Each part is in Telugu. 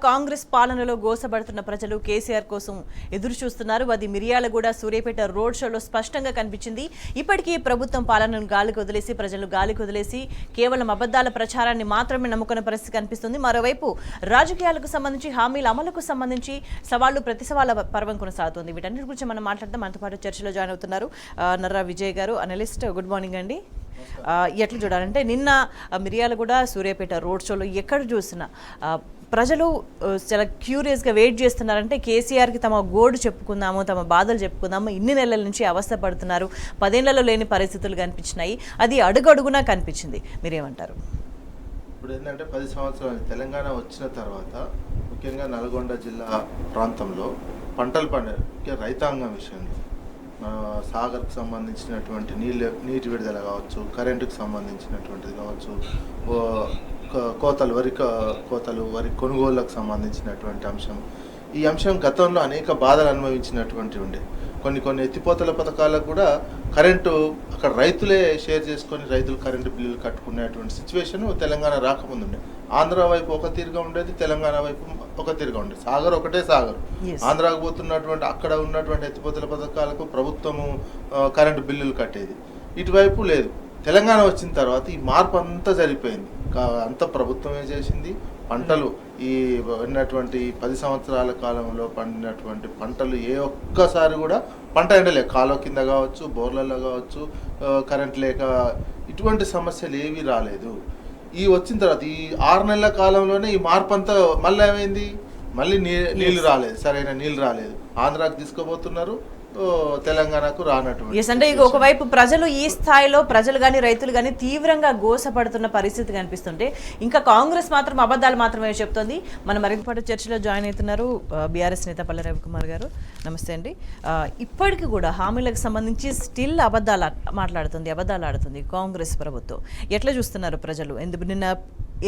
కాంగ్రెస్ పాలనలో గోసబడుతున్న ప్రజలు కేసీఆర్ కోసం ఎదురు చూస్తున్నారు. అది మిర్యాలగూడ సూర్యాపేట రోడ్ షోలో స్పష్టంగా కనిపించింది. ఇప్పటికీ ప్రభుత్వం పాలనను గాలికి వదిలేసి ప్రజలు గాలికి వదిలేసి కేవలం అబద్ధాల ప్రచారాన్ని మాత్రమే నమ్ముకున్న పరిస్థితి కనిపిస్తుంది. మరోవైపు రాజకీయాలకు సంబంధించి హామీల అమలుకు సంబంధించి సవాళ్లు ప్రతి సవాళ్ళ పర్వం కొనసాగుతుంది. వీటన్నిటి గురించి మనం మాట్లాడదాం. మనతో పాటు చర్చలో జాయిన్ అవుతున్నారు నర్రా విజయ్ గారు, అనలిస్ట్. గుడ్ మార్నింగ్ అండి. ఎట్లా చూడాలంటే నిన్న మిర్యాలగూడ సూర్యాపేట రోడ్ షోలో ఎక్కడ చూసినా ప్రజలు చాలా క్యూరియస్గా వెయిట్ చేస్తున్నారంటే కేసీఆర్కి తమ గోడు చెప్పుకుందాము, తమ బాధలు చెప్పుకుందాము. ఇన్ని నెలల నుంచి అవస్థ పడుతున్నారు, 10 ఏళ్లలో లేని పరిస్థితులు కనిపించినాయి. అది అడుగడుగునా కనిపించింది. మీరేమంటారు? ఇప్పుడు ఏంటంటే 10 సంవత్సరాలు తెలంగాణ వచ్చిన తర్వాత ముఖ్యంగా నల్గొండ జిల్లా ప్రాంతంలో పంటలు పండే రైతాంగం విషయంలో సాగర్కు సంబంధించినటువంటి నీటి విడుదల కావచ్చు, కరెంటుకు సంబంధించినటువంటిది కావచ్చు, కోతలు వరి కొనుగోళ్లకు సంబంధించినటువంటి అంశం. ఈ అంశం గతంలో అనేక బాధలు అనుభవించినటువంటి ఉండే. కొన్ని ఎత్తిపోతల పథకాలకు కూడా కరెంటు అక్కడ రైతులే షేర్ చేసుకొని రైతులు కరెంటు బిల్లులు కట్టుకునేటువంటి సిచ్యువేషన్ తెలంగాణ రాకముందు ఉండే. ఆంధ్ర వైపు ఒక తీరుగా ఉండేది, తెలంగాణ వైపు ఒక తీరుగా ఉండేది. సాగర్ ఒకటే సాగర్. ఆంధ్రాకు పోతున్నటువంటి అక్కడ ఉన్నటువంటి ఎత్తిపోతల పథకాలకు ప్రభుత్వము కరెంటు బిల్లులు కట్టేది, ఇటువైపు లేదు. తెలంగాణ వచ్చిన తర్వాత ఈ మార్పు అంతా జరిగిపోయింది. అంత ప్రభుత్వమే చేసింది. పంటలు ఈ ఉన్నటువంటి 10 సంవత్సరాల కాలంలో పండినటువంటి పంటలు ఏ ఒక్కసారి కూడా పంట ఎండలేక కాలువ కింద కావచ్చు, బోర్లలో కావచ్చు, కరెంట్ లేక ఇటువంటి సమస్యలు ఏవి రాలేదు. ఈ వచ్చిన తర్వాత ఈ 6 నెలల కాలంలోనే ఈ మార్పు అంతా మళ్ళీ ఏమైంది, మళ్ళీ నీళ్లు రాలేదు, సరైన నీళ్ళు రాలేదు. ఆంధ్రాకి తీసుకోబోతున్నారు, తెలంగాణకు రానటువంటి. అంటే ఒకవైపు ప్రజలు ఈ స్థాయిలో ప్రజలు కానీ రైతులు కానీ తీవ్రంగా గోసపడుతున్న పరిస్థితి కనిపిస్తుంటే ఇంకా కాంగ్రెస్ మాత్రం అబద్ధాలు మాత్రమే చెప్తోంది. మనం మరింత పాటు చర్చలో జాయిన్ అవుతున్నారు బీఆర్ఎస్ నేత పల్లె రవికుమార్ గారు. నమస్తే అండి. ఇప్పటికీ కూడా హామీలకు సంబంధించి స్టిల్ అబద్ధాలు ఆడుతుంది కాంగ్రెస్ ప్రభుత్వం. ఎట్లా చూస్తున్నారు ప్రజలు? ఎందుకు నిన్న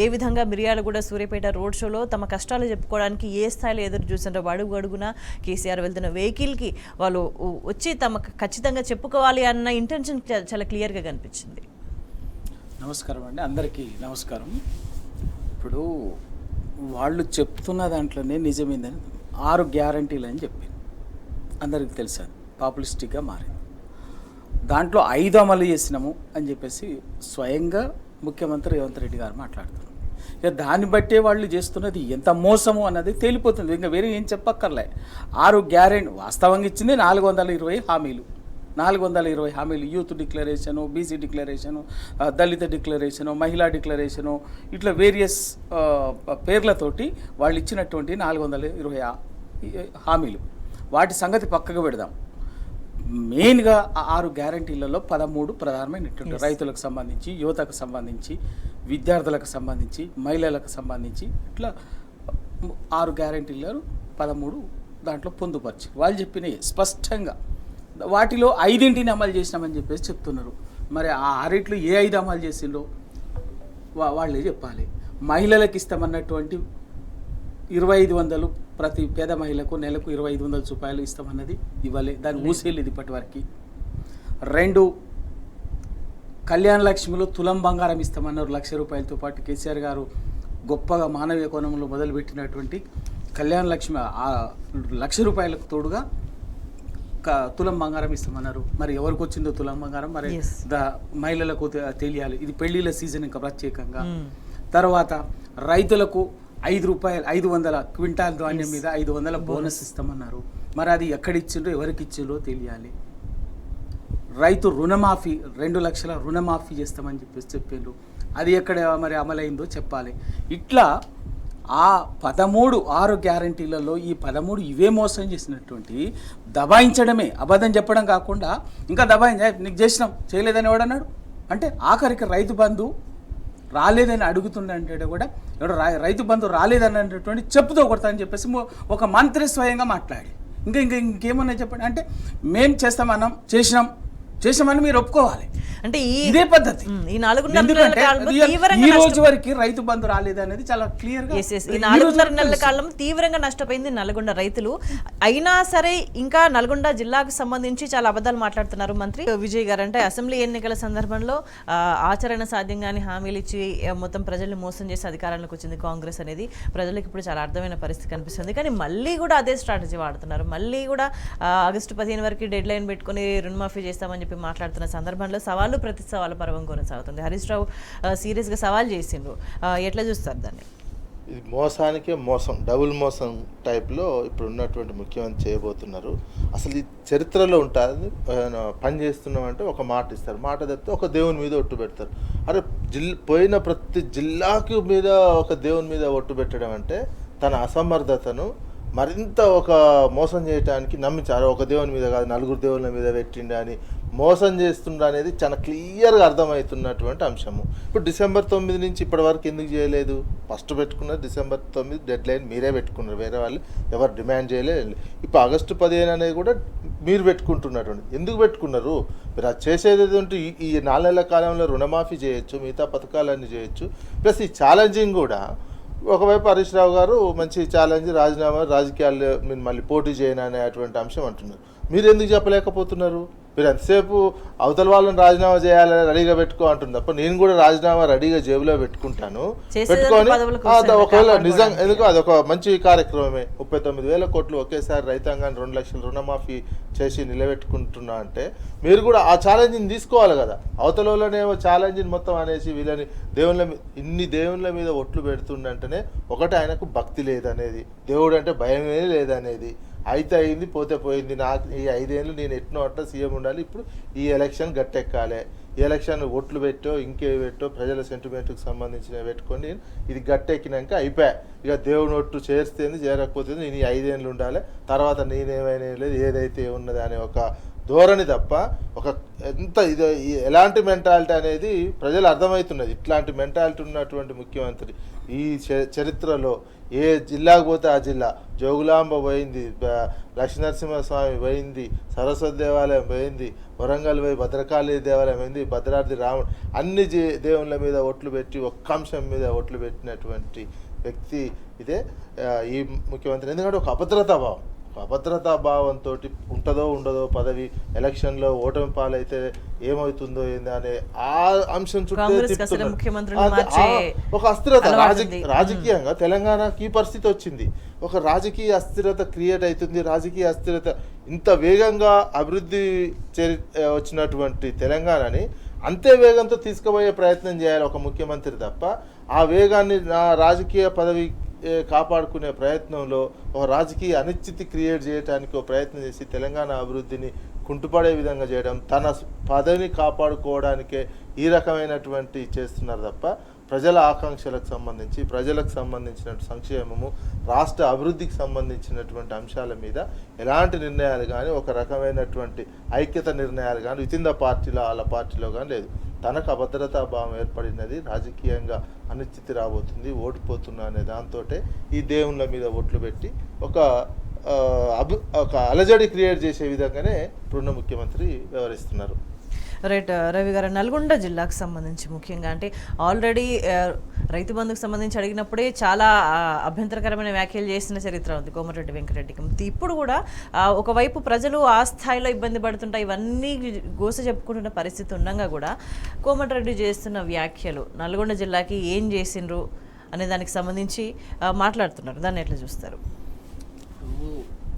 ఏ విధంగా మిర్యాలగూడ సూర్యాపేట రోడ్ షోలో తమ కష్టాలు చెప్పుకోవడానికి ఏ స్థాయిలో ఎదురు చూస్తుంటారో అడుగున కేసీఆర్ వెళ్తున్న వెహికల్కి వాళ్ళు వచ్చి తమకు ఖచ్చితంగా చెప్పుకోవాలి అన్న ఇంటెన్షన్ చాలా క్లియర్గా కనిపించింది. నమస్కారం అండి, అందరికీ నమస్కారం. ఇప్పుడు వాళ్ళు చెప్తున్న దాంట్లోనే నిజమేందని 6 గ్యారంటీలు అని చెప్పి అందరికీ తెలుసు, పాపులిస్టిక్గా మారింది. దాంట్లో 5 అమలు చేసినాము అని చెప్పేసి స్వయంగా ముఖ్యమంత్రి రేవంత్ రెడ్డి గారు మాట్లాడుతున్నారు. ఇక దాన్ని బట్టే వాళ్ళు చేస్తున్నది ఎంత మోసము అన్నది తేలిపోతుంది. ఇంకా వేరే ఏం చెప్పక్కర్లే. 6 గ్యారెంటీ వాస్తవంగా ఇచ్చింది 420 హామీలు. 420 హామీలు, యూత్ డిక్లరేషను, బీసీ డిక్లరేషను, దళిత డిక్లరేషను, మహిళా డిక్లరేషను, ఇట్లా వేరియస్ పేర్లతోటి వాళ్ళు ఇచ్చినటువంటి 420 హామీలు. వాటి సంగతి పక్కకు పెడదాం. మెయిన్గా 6 గ్యారంటీలలో 13 ప్రధానమైనటువంటి రైతులకు సంబంధించి, యువతకు సంబంధించి, విద్యార్థులకు సంబంధించి, మహిళలకు సంబంధించి ఇట్లా 6 గ్యారంటీలలో 13 దాంట్లో పొందుపరిచి వాళ్ళు చెప్పినవి స్పష్టంగా. వాటిలో 5 అమలు చేసినామని చెప్పేసి చెప్తున్నారు. మరి ఆ 6 ఏ 5 అమలు చేసిందో వాళ్ళే చెప్పాలి. మహిళలకు ఇస్తామన్నటువంటి 2500 ప్రతి పేద మహిళకు నెలకు 2500 రూపాయలు ఇస్తామన్నది ఇవ్వలే, దాన్ని ఊసేలేదు ఇప్పటి వరకు. 2 కళ్యాణ లక్ష్మిలో తులం బంగారం ఇస్తామన్నారు 1,00,000 రూపాయలతో పాటు. కేసీఆర్ గారు గొప్పగా మానవీయ కోణంలో మొదలుపెట్టినటువంటి కళ్యాణ లక్ష్మి 1,00,000 రూపాయలకు తోడుగా తులం బంగారం ఇస్తామన్నారు. మరి ఎవరికి వచ్చిందో తులం బంగారం, మరి మహిళలకు తెలియాలి. ఇది పెళ్లిళ్ళ సీజన్ ఇంకా ప్రత్యేకంగా. తర్వాత రైతులకు 500 క్వింటాల్ ధాన్యం మీద 500 బోనస్ ఇస్తామన్నారు. మరి అది ఎక్కడిచ్చిండ్రో ఎవరికి ఇచ్చిండ్రో తెలియాలి. రైతు రుణమాఫీ 2 లక్షల రుణమాఫీ చేస్తామని చెప్పేసి చెప్పిండ్రు. అది ఎక్కడ మరి అమలైందో చెప్పాలి. ఇట్లా ఆ 6 గ్యారంటీలలో ఈ 13 ఇవే మోసం చేసినటువంటి దబాయించడమే, అబద్ధం చెప్పడం కాకుండా ఇంకా నీకు చేసినాం చేయలేదని ఎవడన్నాడు అంటే ఆఖరికి రైతు బంధు రాలేదని అడుగుతుండే కూడా ఎవడో రైతు బంధు రాలేదన్నటువంటి చెప్పుతో కొడతా అని చెప్పేసి ఒక మంత్రి స్వయంగా మాట్లాడి ఇంకేమన్నా చెప్పండి అంటే మేము చేస్తామన్నాం, చేసినాం, చేసామని మీరు ఒప్పుకోవాలి. అంటే ఇదే పద్ధతి. ఈ 4.5 నెలల కాలంలో ఈ రోజు వరకు రైతు బంధు రాలేదు అనేది చాలా క్లియర్ గా. ఈ 4.5 నెలల కాలం తీవ్రంగా నష్టపోయింది నల్గొండ రైతులు. అయినా సరే ఇంకా నల్గొండ జిల్లాకు సంబంధించి చాలా అబద్ధాలు మాట్లాడుతున్నారు మంత్రి విజయ్ గారు. అంటే అసెంబ్లీ ఎన్నికల సందర్భంలో ఆచరణ సాధ్యంగాని హామీలు ఇచ్చి మొత్తం ప్రజల్ని మోసం చేసి అధికారంలోకి వచ్చింది కాంగ్రెస్ అనేది ప్రజలకు ఇప్పుడు చాలా అర్థమైన పరిస్థితి కనిపిస్తుంది. కానీ మళ్ళీ కూడా అదే స్ట్రాటజీ వాడుతున్నారు. మళ్ళీ కూడా ఆగస్టు 15 వరకు డెడ్ లైన్ పెట్టుకుని రుణమాఫీ చేస్తామని చెప్పి మాట్లాడుతున్న సందర్భంలో సవాలు ప్రతి సవాలు పర్వం కొనసాగుతుంది. హరీష్ రావు సీరియస్గా సవాల్ చేసిండ్రు. ఎట్లా చూస్తారు దాన్ని? ఇది మోసానికే మోసం, డబుల్ మోసం టైప్లో ఇప్పుడు ఉన్నటువంటి ముఖ్యమంత్రి చేయబోతున్నారు. అసలు ఈ చరిత్రలో ఉంటుంది. పని చేస్తున్నామంటే ఒక మాట ఇస్తారు, మాట తప్పితే ఒక దేవుని మీద ఒట్టు పెడతారు. అరే పోయిన ప్రతి జిల్లాకు మీద ఒక దేవుని మీద ఒట్టు పెట్టడం అంటే తన అసమర్థతను మరింత ఒక మోసం చేయడానికి నమ్మించారు. ఒక దేవుని మీద కాదు 4 దేవుళ్ళ మీద పెట్టిండి అని మోసం చేస్తుండ అనేది చాలా క్లియర్గా అర్థమవుతున్నటువంటి అంశము. ఇప్పుడు డిసెంబర్ 9 నుంచి ఇప్పటి వరకు ఎందుకు చేయలేదు? ఫస్ట్ పెట్టుకున్నారు డిసెంబర్ 9 డెడ్ లైన్ మీరే పెట్టుకున్నారు, వేరే వాళ్ళు ఎవరు డిమాండ్ చేయలేదు. ఇప్పుడు ఆగస్టు 15 అనేది కూడా మీరు పెట్టుకుంటున్నటువంటి. ఎందుకు పెట్టుకున్నారు? మీరు అది చేసేది ఏదంటే ఈ 4 నెలల కాలంలో రుణమాఫీ చేయొచ్చు, మిగతా పథకాలన్నీ చేయొచ్చు. ప్లస్ ఈ ఛాలెంజింగ్ కూడా ఒకవైపు హరీష్ రావు గారు మంచి ఛాలెంజ్, రాజీనామా, రాజకీయాల్లో మీరు మళ్ళీ పోటీ చేయను అనేటువంటి అంశం అంటున్నారు. మీరు ఎందుకు చెప్పలేకపోతున్నారు? మీరు ఎంతసేపు అవతల వాళ్ళని రాజీనామా చేయాలని రెడీగా పెట్టుకో అంటుంది తప్ప నేను కూడా రాజీనామా రెడీగా జేబులో పెట్టుకుంటాను, పెట్టుకొని ఒకవేళ నిజంగా ఎందుకు అదొక మంచి కార్యక్రమమే. 39,000 కోట్లు ఒకేసారి రైతాంగాన్ని 2 లక్షల రుణమాఫీ చేసి నిలబెట్టుకుంటున్నా అంటే మీరు కూడా ఆ ఛాలెంజ్ని తీసుకోవాలి కదా. అవతల వాళ్ళనేమో ఛాలెంజ్ని మొత్తం అనేసి వీళ్ళని ఇన్ని దేవుళ్ళ మీద ఒట్లు పెడుతుండంటేనే ఒకటి ఆయనకు భక్తి లేదనేది, దేవుడు అంటే భయమే లేదనేది. అయితే అయింది, పోతే పోయింది. నాకు ఈ 5 ఏళ్ళు నేను ఎట్నో అట్లా సీఎం ఉండాలి, ఇప్పుడు ఈ ఎలక్షన్ గట్టెక్కాలి, ఈ ఎలక్షన్ ఓట్లు పెట్టో ఇంకే పెట్టో ప్రజల సెంటిమెంట్కి సంబంధించినవి పెట్టుకొని నేను ఇది గట్టెక్కినాక అయిపోయా, ఇక దేవుని ఒట్టు చేస్తేంది చేరకపోతే నేను ఈ 5 ఏళ్ళు ఉండాలి, తర్వాత నేనేమైనా లేదు ఏదైతే ఉన్నది అనే ఒక ధోరణి తప్ప ఒక ఎంత ఇది ఎలాంటి మెంటాలిటీ అనేది ప్రజలు అర్థమవుతున్నది. ఇట్లాంటి మెంటాలిటీ ఉన్నటువంటి ముఖ్యమంత్రి ఈ చరిత్రలో ఏ జిల్లాకు పోతే ఆ జిల్లా, జోగులాంబ పోయింది, లక్ష్మీనరసింహస్వామి పోయింది, సరస్వతి దేవాలయం పోయింది, వరంగల్ పోయి భద్రకాళి దేవాలయం పోయింది, భద్రాద్రి రాముడు, అన్ని దేవుళ్ళ మీద ఒట్లు పెట్టి ఒక్క అంశం మీద ఒట్లు పెట్టినటువంటి వ్యక్తి ఇదే ఈ ముఖ్యమంత్రి. ఎందుకంటే ఒక అభద్రతా భావంతో ఉంటుందో ఉండదో పదవి, ఎలక్షన్లో ఓటమి పాలైతే ఏమవుతుందో ఏంది అనే ఆ అంశం చుట్టూ ఒక అస్థిరత రాజకీయంగా తెలంగాణకి ఈ పరిస్థితి వచ్చింది. ఒక రాజకీయ అస్థిరత క్రియేట్ అవుతుంది. రాజకీయ అస్థిరత ఇంత వేగంగా అభివృద్ధి వచ్చినటువంటి తెలంగాణని అంతే వేగంతో తీసుకుపోయే ప్రయత్నం చేయాలి ఒక ముఖ్యమంత్రి తప్ప ఆ వేగాన్ని నా రాజకీయ పదవి కాపాడుకునే ప్రయత్నంలో ఒక రాజకీయ అనిశ్చితి క్రియేట్ చేయడానికి ఒక ప్రయత్నం చేసి తెలంగాణ అభివృద్ధిని కుంటుపడే విధంగా చేయడం, తన పదవిని కాపాడుకోవడానికే ఈ రకమైనటువంటి చేస్తున్నారు తప్ప ప్రజల ఆకాంక్షలకు సంబంధించి ప్రజలకు సంబంధించిన సంక్షేమము, రాష్ట్ర అభివృద్ధికి సంబంధించినటువంటి అంశాల మీద ఎలాంటి నిర్ణయాలు కానీ ఒక రకమైనటువంటి ఐక్యత నిర్ణయాలు కానీ వితిన్ ద పార్టీలో వాళ్ళ పార్టీలో కానీ లేదు. తనకు అభద్రతా భావం ఏర్పడినది, రాజకీయంగా అనిశ్చితి రాబోతుంది, ఓడిపోతున్నా అనే దాంతో ఈ దేవుళ్ళ మీద ఓట్లు పెట్టి ఒక అలజడి క్రియేట్ చేసే విధంగానే ఇప్పుడున్న ముఖ్యమంత్రి వ్యవహరిస్తున్నారు. రైట్ రవి గారు, నల్గొండ జిల్లాకు సంబంధించి ముఖ్యంగా అంటే ఆల్రెడీ రైతు బంధుకు సంబంధించి అడిగినప్పుడే చాలా అభ్యంతరకరమైన వ్యాఖ్యలు చేసిన చరిత్ర ఉంది కోమటిరెడ్డి వెంకటరెడ్డికి. ఇప్పుడు కూడా ఒకవైపు ప్రజలు ఆ స్థాయిలో ఇబ్బంది పడుతుంటాయి, ఇవన్నీ గోస చెప్పుకుంటున్న పరిస్థితి ఉండగా కూడా కోమటిరెడ్డి చేస్తున్న వ్యాఖ్యలు నల్గొండ జిల్లాకి ఏం చేసిండ్రు అనే దానికి సంబంధించి మాట్లాడుతున్నారు. దాన్ని ఎట్లా చూస్తారు?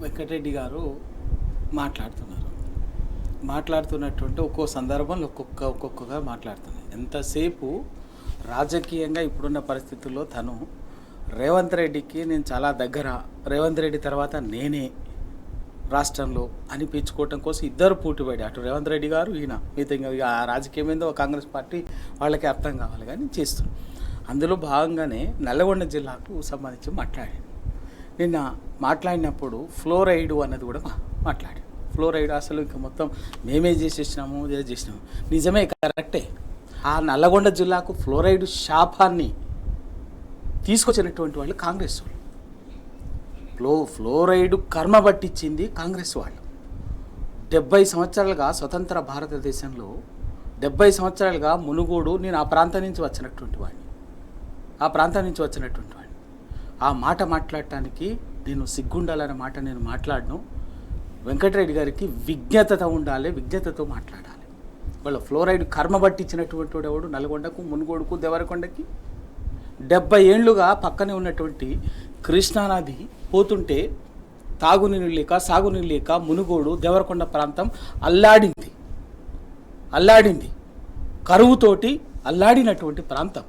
వెంకటరెడ్డి గారు మాట్లాడుతున్నటువంటి ఒక్కో సందర్భంలో ఒక్కొక్కగా మాట్లాడుతున్నాయి. ఎంతసేపు రాజకీయంగా ఇప్పుడున్న పరిస్థితుల్లో తను రేవంత్ రెడ్డికి నేను చాలా దగ్గర, రేవంత్ రెడ్డి తర్వాత నేనే రాష్ట్రంలో అనిపించుకోవటం కోసం ఇద్దరు పోటీపడి, అటు రేవంత్ రెడ్డి గారు ఈయన, మిగతా ఆ రాజకీయం ఏందో కాంగ్రెస్ పార్టీ వాళ్ళకి అర్థం కావాలి కానీ చేస్తున్నాం. అందులో భాగంగానే నల్గొండ జిల్లాకు సంబంధించి నిన్న మాట్లాడినప్పుడు ఫ్లోరైడ్ అన్నది కూడా మాట్లాడాడు. ఫ్లోరైడ్ అసలు ఇంకా మొత్తం మేమే చేసేసినాము నిజమే, కరెక్టే. ఆ నల్లగొండ జిల్లాకు ఫ్లోరైడ్ శాపాన్ని తీసుకొచ్చినటువంటి వాళ్ళు కాంగ్రెస్ వాళ్ళు. ఫ్లోరైడ్ కర్మ పట్టించింది కాంగ్రెస్ వాళ్ళు. 70 సంవత్సరాలుగా స్వతంత్ర భారతదేశంలో 70 సంవత్సరాలుగా మునుగోడు, నేను ఆ ప్రాంతం నుంచి వచ్చినటువంటి వాడిని, ఆ మాట మాట్లాడటానికి నేను సిగ్గుండాలనే మాట నేను మాట్లాడను. వెంకటరెడ్డి గారికి విజ్ఞత ఉండాలి, విజ్ఞతతో మాట్లాడాలి. వాళ్ళ ఫ్లోరైడ్ కర్మ పట్టించినటువంటి వాడు నల్గొండకు, మునుగోడుకు, దేవరకొండకి 70 ఏళ్ళుగా పక్కనే ఉన్నటువంటి కృష్ణానది పోతుంటే తాగునీరు లేక సాగునీరు లేక మునుగోడు, దేవరకొండ ప్రాంతం అల్లాడింది. కరువుతోటి అల్లాడినటువంటి ప్రాంతం.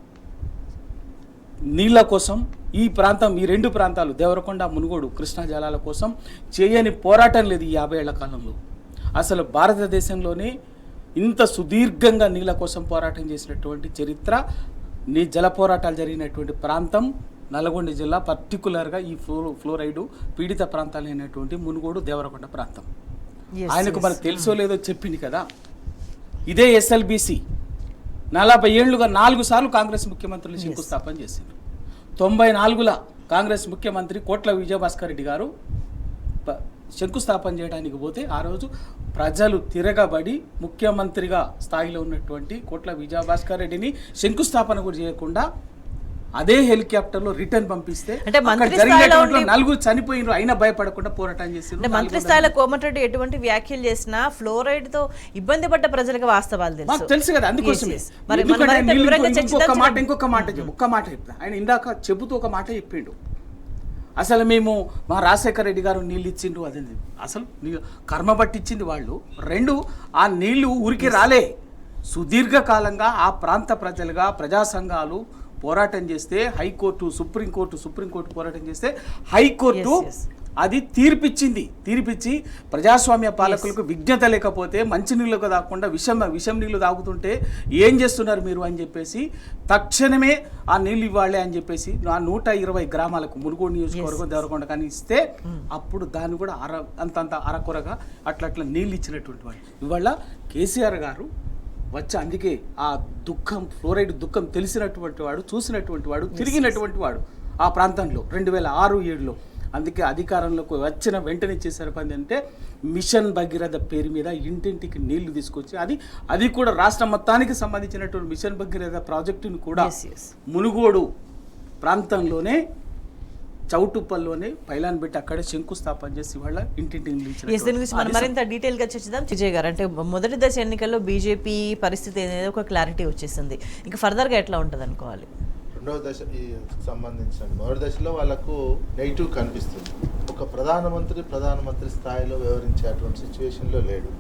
నీళ్ళ కోసం ఈ ప్రాంతం, ఈ 2 ప్రాంతాలు దేవరకొండ, మునుగోడు కృష్ణా జలాల కోసం చేయని పోరాటం లేదు ఈ 50 ఏళ్ల కాలంలో. అసలు భారతదేశంలోనే ఇంత సుదీర్ఘంగా నీళ్ళ కోసం పోరాటం చేసినటువంటి చరిత్ర, జల పోరాటాలు జరిగినటువంటి ప్రాంతం నల్గొండ జిల్లా, పర్టికులర్గా ఈ ఫ్లోరైడు పీడిత ప్రాంతాలైనటువంటి మునుగోడు, దేవరకొండ ప్రాంతం. ఆయనకు మనకు తెలుసో లేదో చెప్పింది కదా. ఇదే ఎస్ఎల్బిసి 40 ఏళ్లుగా 4 సార్లు కాంగ్రెస్ ముఖ్యమంత్రులు శంకుస్థాపన చేసింది. 94లో కాంగ్రెస్ ముఖ్యమంత్రి కోట్ల విజయభాస్కర్ రెడ్డి గారు శంకుస్థాపన చేయడానికి పోతే ఆ రోజు ప్రజలు తిరగబడి ముఖ్యమంత్రిగా స్థాయిలో ఉన్నటువంటి కోట్ల విజయభాస్కర్ రెడ్డిని శంకుస్థాపన కూడా చేయకుండా అదే హెలికాప్టర్లో రిటర్న్ పంపిస్తే నలుగురు చనిపోయినారు, అయినా భయపడకుండా పోరాటం చేసిండ్రు. మంత్రి స్థాయిలో కోమటిరెడ్డి ఎటువంటి వ్యాఖ్యలు చేసినా ఫ్లోరైడ్ తో ఇబ్బంది పడ్డ ప్రజలకు వాస్తవాలు తెలుసు కదా. అందుకోసమే ఇంకొక మాట చెప్తా. ఆయన ఇందాక చెబుతూ ఒక మాట చెప్పిండు, అసలు మేము మా రాజశేఖర రెడ్డి గారు నీళ్ళు ఇచ్చిండ్రు, అదే అసలు కర్మ పట్టించింది వాళ్ళు. 2 ఆ నీళ్లు ఊరికి రాలే. సుదీర్ఘకాలంగా ఆ ప్రాంత ప్రజలుగా ప్రజా సంఘాలు పోరాటం చేస్తే హైకోర్టు, సుప్రీంకోర్టు పోరాటం చేస్తే హైకోర్టు అది తీర్పిచ్చి ప్రజాస్వామ్య పాలకులకు విజ్ఞత లేకపోతే మంచినీళ్ళకు తాగకుండా విషం నీళ్లు తాగుతుంటే ఏం చేస్తున్నారు మీరు అని చెప్పేసి తక్షణమే ఆ నీళ్ళు ఇవ్వాలి అని చెప్పేసి ఆ 120 గ్రామాలకు మునుగోడు నియోజకవర్గం, దేవరకొండ కానీ ఇస్తే అప్పుడు దాన్ని కూడా అంతంత అరకొరగా అట్లా నీళ్ళు ఇచ్చినటువంటి వాళ్ళు. ఇవాళ కేసీఆర్ గారు వచ్చి, అందుకే ఆ దుఃఖం, ఫ్లోరైడ్ దుఃఖం తెలిసినటువంటి వాడు, చూసినటువంటి వాడు, తిరిగినటువంటి వాడు ఆ ప్రాంతంలో 2006-7లో. అందుకే అధికారంలోకి వచ్చిన వెంటనే చేసే పని అంటే మిషన్ భగీరథ పేరు మీద ఇంటింటికి నీళ్లు తీసుకొచ్చి అది కూడా రాష్ట్రం మొత్తానికి సంబంధించినటువంటి మిషన్ భగీరథ ప్రాజెక్టును కూడా మునుగోడు ప్రాంతంలోనే చౌటుప్పల్లోనే పైలాన్ పెట్టి అక్కడే శంకుస్థాపన చేసి వాళ్ళ ఇంటింటికి మరింత డీటెయిల్ గా చర్చిద్దాం. విజయ్ గారు, అంటే మొదటి దశ ఎన్నికల్లో బీజేపీ పరిస్థితి అనేది ఒక క్లారిటీ వచ్చేసింది, ఇంకా ఫర్దర్ గా ఎట్లా ఉంటుంది అనుకోవాలి? రెండవ దశ సంబంధించిన మొదటి దశలో వాళ్ళకు నెగిటివ్ కనిపిస్తుంది. ఒక ప్రధానమంత్రి స్థాయిలో వ్యవహరించేటువంటి సిచ్యువేషన్లో లేడు.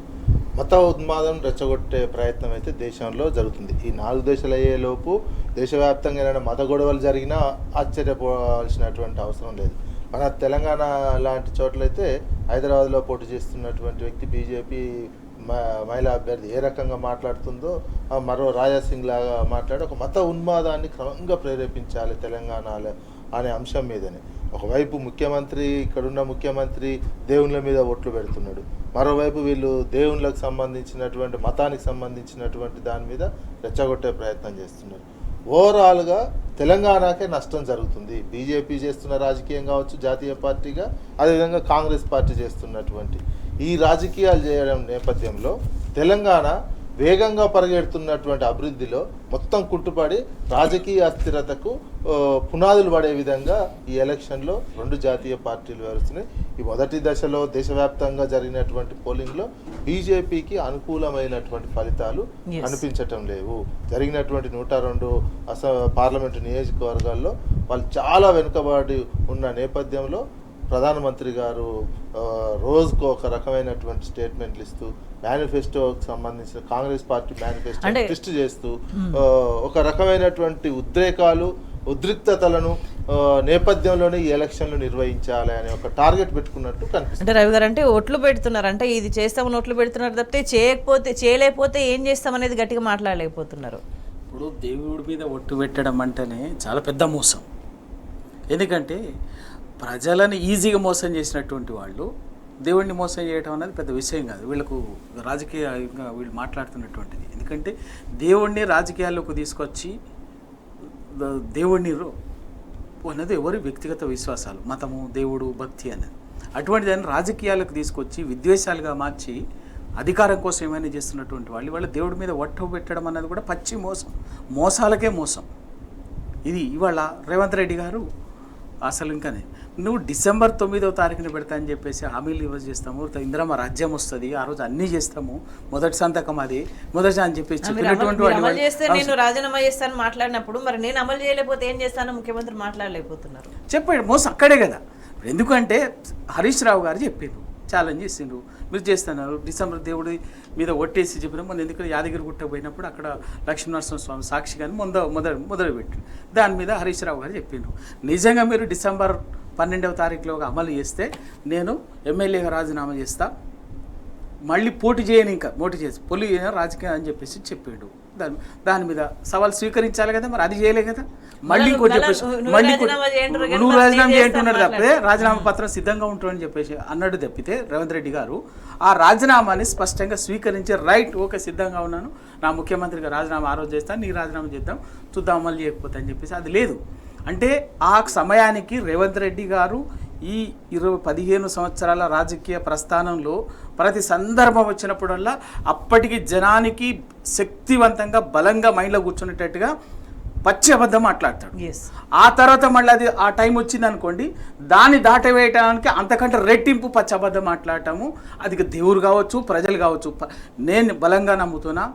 మత ఉన్మాదం రెచ్చగొట్టే ప్రయత్నం అయితే దేశంలో జరుగుతుంది. ఈ 4 దశలు అయ్యేలోపు దేశవ్యాప్తంగా ఏదైనా మత గొడవలు జరిగినా ఆశ్చర్యపోవాల్సినటువంటి అవసరం లేదు. మన తెలంగాణ లాంటి చోట్లయితే హైదరాబాద్లో పోటీ చేస్తున్నటువంటి వ్యక్తి బీజేపీ మహిళా అభ్యర్థి ఏ రకంగా మాట్లాడుతుందో మరో రాజాసింగ్ లాగా మాట్లాడి ఒక మత ఉన్మాదాన్ని క్రమంగా ప్రేరేపించాలి తెలంగాణలో అనే అంశం మీదనే. ఒకవైపు ఇక్కడున్న ముఖ్యమంత్రి దేవుళ్ళ మీద ఓట్లు పెడుతున్నాడు, మరోవైపు వీళ్ళు దేవుళ్ళకు సంబంధించినటువంటి మతానికి సంబంధించినటువంటి దాని మీద రెచ్చగొట్టే ప్రయత్నం చేస్తున్నారు. ఓవరాల్గా తెలంగాణకే నష్టం జరుగుతుంది. బీజేపీ చేస్తున్న రాజకీయం కావచ్చు, జాతీయ పార్టీగా, అదేవిధంగా కాంగ్రెస్ పార్టీ చేస్తున్నటువంటి ఈ రాజకీయాలు చేయడం నేపథ్యంలో తెలంగాణ వేగంగా పరిగెడుతున్నటువంటి అభివృద్ధిలో మొత్తం కుంటుపడి రాజకీయ అస్థిరతకు పునాదులు పడే విధంగా ఈ ఎలక్షన్లో 2 జాతీయ పార్టీలు వ్యవహరిస్తున్నాయి. ఈ మొదటి దశలో దేశవ్యాప్తంగా జరిగినటువంటి పోలింగ్లో బీజేపీకి అనుకూలమైనటువంటి ఫలితాలు కనిపించటం లేవు. జరిగినటువంటి 102 పార్లమెంటు నియోజకవర్గాల్లో వాళ్ళు చాలా వెనుకబడి ఉన్న నేపథ్యంలో ప్రధానమంత్రి గారు రోజుకు ఒక రకమైనటువంటి స్టేట్మెంట్లు ఇస్తూ మేనిఫెస్టోకి సంబంధించిన కాంగ్రెస్ పార్టీ మేనిఫెస్టో ట్విస్ట్ చేస్తూ ఒక రకమైనటువంటి ఉద్రిక్తతలను నేపథ్యంలోనే ఈ ఎలక్షన్లు నిర్వహించాలి అనే ఒక టార్గెట్ పెట్టుకున్నట్టు కనిపిస్తుంది. అంటే రవి గారు, అంటే ఒట్లు పెడుతున్నారు, అంటే ఇది చేస్తామని ఒట్లు పెడుతున్నారు తప్పితే చేయలేకపోతే ఏం చేస్తామనేది గట్టిగా మాట్లాడలేకపోతున్నారు. ఇప్పుడు దేవుడి మీద ఒట్టు పెట్టడం అంటేనే చాలా పెద్ద మోసం. ఎందుకంటే ప్రజలను ఈజీగా మోసం చేసినటువంటి వాళ్ళు దేవుడిని మోసం చేయడం అనేది పెద్ద విషయం కాదు వీళ్ళకు, రాజకీయంగా వీళ్ళు మాట్లాడుతున్నటువంటిది. ఎందుకంటే దేవుడిని రాజకీయాల్లోకి తీసుకొచ్చి దేవుడిని అన్నది ఎవరి వ్యక్తిగత విశ్వాసాలు, మతము, దేవుడు, భక్తి అన్నది, అటువంటి దాన్ని రాజకీయాలకు తీసుకొచ్చి విద్వేషాలుగా మార్చి అధికారం కోసం ఏమైనా చేస్తున్నటువంటి వాళ్ళు ఇవాళ దేవుడి మీద ఒట్టు పెట్టడం అన్నది కూడా పచ్చి మోసం, మోసాలకే మోసం. ఇది ఇవాళ రేవంత్ రెడ్డి గారు అసలు ఇంకానే నువ్వు డిసెంబర్ 9వ తారీఖున పెడతా అని చెప్పేసి హామీలు చేస్తాము, ఇందిరమ్మ రాజ్యం వస్తుంది, ఆ రోజు అన్నీ చేస్తాము, మొదటి సంతకం అది మొదటి అని చెప్పేసి అమలు చేస్తే నేను రాజీనామా చేస్తాను మాట్లాడినప్పుడు మరి నేను అమలు చేయలేకపోతే ఏం చేస్తానో ముఖ్యమంత్రి మాట్లాడలేకపోతున్నారు. చెప్పాడు మోసం అక్కడే కదా. ఎందుకంటే హరీష్ రావు గారు చెప్పారు, ఛాలెంజ్ చేసిండ్రు, మీరు చేస్తున్నారు డిసెంబర్ దేవుడి మీద ఒట్టేసి చెప్పిన మొన్న ఎందుకంటే యాదగిరి గుట్ట పోయినప్పుడు అక్కడ లక్ష్మీనరసింహస్వామి సాక్షి కానీ మొదలుపెట్టి దాని మీద హరీష్ రావు గారు చెప్పిండ్రు, నిజంగా మీరు డిసెంబర్ 12వ తారీఖులోగా అమలు చేస్తే నేను ఎమ్మెల్యేగా రాజీనామా చేస్తా, మళ్ళీ పోటీ చేయను, ఇంకా పోటీ చేసి పొలి రాజకీయం అని చెప్పేసి చెప్పాడు. దాని మీద సవాల్ స్వీకరించాలి కదా, మరి అది చేయలే కదా. మళ్ళీ ఇంకోటి చెప్పేసి నువ్వు రాజీనామా చేయంటున్నాడు తప్పితే రాజీనామా పత్రం సిద్ధంగా ఉంటుందని చెప్పేసి అన్నాడు తప్పితే రేవంత్ రెడ్డి గారు ఆ రాజీనామాని స్పష్టంగా స్వీకరించి రైట్ ఓకే సిద్ధంగా ఉన్నాను, నా ముఖ్యమంత్రిగా రాజీనామా ఆ రోజు చేస్తాను, నీ రాజీనామా చేద్దాం చూద్దాం అమలు చేయకపోతే అని చెప్పేసి అది లేదు. అంటే ఆ సమయానికి రేవంత్ రెడ్డి గారు ఈ 15 సంవత్సరాల రాజకీయ ప్రస్థానంలో ప్రతి సందర్భం వచ్చినప్పుడల్లా అప్పటికి జనానికి శక్తివంతంగా బలంగా మైండ్లో కూర్చునేటట్టుగా పచ్చి అబద్ధం మాట్లాడతాడు. ఆ తర్వాత మళ్ళీ అది ఆ టైం వచ్చింది అనుకోండి, దాన్ని దాటవేయటానికి అంతకంటే రెట్టింపు పచ్చి అబద్ధం మాట్లాడటము. అది దేవుడు కావచ్చు, ప్రజలు కావచ్చు. నేను బలంగా నమ్ముతున్నా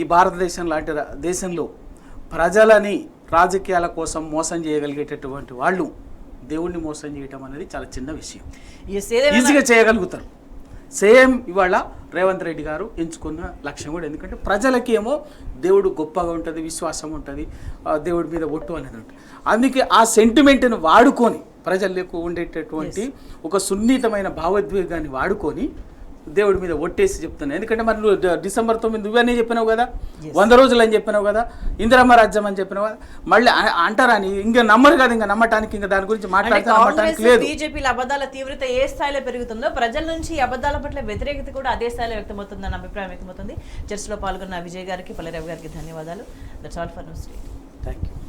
ఈ భారతదేశం లాంటి దేశంలో ప్రజలని రాజకీయాల కోసం మోసం చేయగలిగేటటువంటి వాళ్ళు దేవుణ్ణి మోసం చేయటం అనేది చాలా చిన్న విషయం, ఈజీగా చేయగలుగుతారు. సేమ్ ఇవాళ రేవంత్ రెడ్డి గారు ఎంచుకున్న లక్ష్యం కూడా, ఎందుకంటే ప్రజలకి ఏమో దేవుడు గొప్పగా ఉంటుంది, విశ్వాసం ఉంటుంది, దేవుడి మీద ఒట్టు అనేది ఉంటుంది. అందుకే ఆ సెంటిమెంట్ని వాడుకొని ప్రజలకు ఉండేటటువంటి ఒక సున్నితమైన భావోద్వేగాన్ని వాడుకొని దేవుడి మీద ఒట్టేసి చెప్తున్నాను. ఎందుకంటే మరి నువ్వు డిసెంబర్ 9 నువ్వనే చెప్పినావు కదా, 100 రోజులు అని చెప్పినావు కదా, ఇందిరమ్మ రాజ్యం అని చెప్పినావు కదా, మళ్ళీ అంటారని ఇంకా నమ్మరు కదా, ఇంకా నమ్మటానికి ఇంకా దాని గురించి మాట్లాడటానికి లేదు. బీజేపీల అబద్ధాల తీవ్రత ఏ స్థాయిలో పెరుగుతుందో ప్రజల నుంచి అబద్ధాల పట్ల వ్యతిరేకత కూడా అదే స్థాయిలో వ్యక్తమవుతుందన్న అభిప్రాయం వ్యక్తమవుతుంది. చర్చలో పాల్గొన్న విజయ్ గారికి, పల్లెరావు గారికి ధన్యవాదాలు. That's all for news. Thank you.